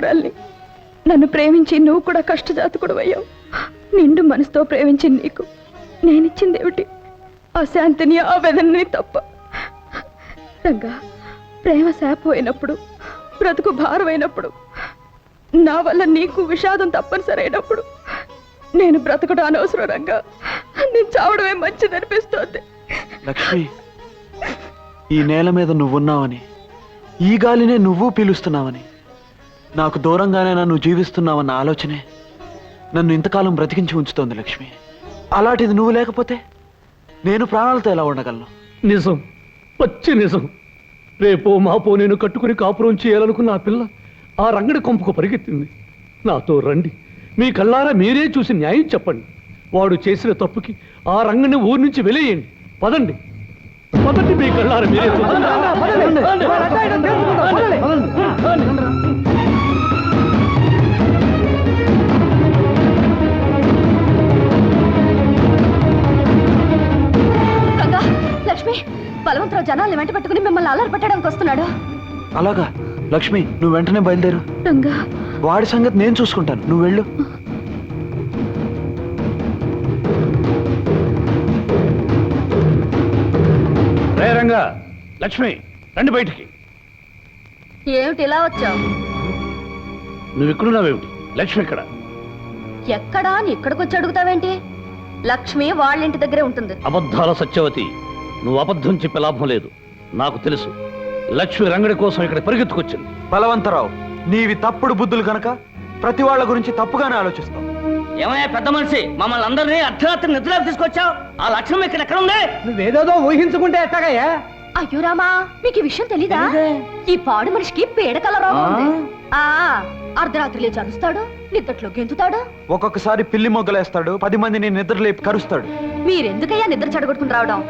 నన్ను ప్రేమించి నువ్వు కూడా కష్టజాతకుడు అయ్యావు. నిండు మనసుతో ప్రేమించి నీకు నేనిచ్చిందేమిటి? ఆ శాంతిని, ఆ వేదనని తప్ప. రంగా, ప్రేమ శాపమైనప్పుడు, బ్రతుకు భారమైనప్పుడు, నా వల్ల నీకు విషాదం తప్పనిసరైనప్పుడు నేను బ్రతకడం అనవసరం. రంగా, నేను చావడమే మంచిదనిపిస్తోంది. లక్ష్మి, ఈ నేల మీద నువ్వున్నావని, ఈ గాలినే నువ్వు పీలుస్తున్నావని, నాకు దూరంగానే నన్ను జీవిస్తున్నావన్న ఆలోచనే నన్ను ఇంతకాలం బ్రతికించి ఉంచుతోంది. లక్ష్మి, అలాంటిది నువ్వు లేకపోతే నేను ప్రాణాలతో ఎలా ఉండగలను? నిజం, పచ్చి నిజం. రేపో మాపో నేను కట్టుకుని కాపురం చేయాలనుకున్న ఆ పిల్ల ఆ రంగడి కొంపకు పరిగెత్తింది. నాతో రండి, మీ కళ్ళారా మీరే చూసి న్యాయం చెప్పండి. వాడు చేసిన తప్పుకి ఆ రంగడిని ఊరి నుంచి వెలేయండి. పదండి, పదండి, మీ కళ్ళారా మీరే లక్ష్మి, బలవంతరావు జనాల్ని వెంట పెట్టుకుని మిమ్మల్ని అల్లరి పెట్టడానికి వస్తున్నాడు. అలాగా? లక్ష్మి, నువ్వు వెంటనే బయలుదేరు. రంగా, వాడి సంగతి నేను చూసుకుంటాను, నువ్వు వెళ్ళు. రే రంగా, లక్ష్మి, రండి బయటికి. ఏమిటి ఇలా వచ్చావు? నువ్వు ఇక్కడున్నావేమిటి? లక్ష్మి ఎక్కడ? ఎక్కడా అని ఇక్కడికి వచ్చి అడుగుతావేంటి? లక్ష్మి వాళ్ళింటి దగ్గరే ఉంటుంది. అబద్ధాల సత్యవతి, నువ్వు అబద్ధం చెప్పే లాభం లేదు. నాకు తెలుసు, లక్ష్మి రంగడి కోసం ఇక్కడ పరిగెత్తుకొచ్చింది. బలవంతరావు, నీవి తప్పుడు బుద్ధులు కనుక ప్రతి వాళ్ళ గురించి తప్పుగానే ఆలోచిస్తావు. ఏమయ్యా పెద్ద మనిషి, మమ్మల్ని అందరినీ అర్ధరాత్రి నిద్రలోకి తీసుకొచ్చావు. ఆ లక్ష్యం ఎక్కడ ఉంది? నువ్వేదో ఊహించుకుంటే ఎట్టాగయ్యా? అయ్యో రామా, మీకు ఈ విషయం తెలీదా? ఈ పాడు మనిషికి పేడకల రోగం ఉంది. అర్ధరాత్రి లేచి అరుస్తాడు, నిద్దట్లో గెంతుతాడు, ఒక్కొక్కసారి పిల్లి మొగ్గలేస్తాడు, 10 మందిని నిద్రలేపి కరుస్తాడు. మీరెందుకయ్యా నిద్ర చెడగొట్టుకుని రావడం?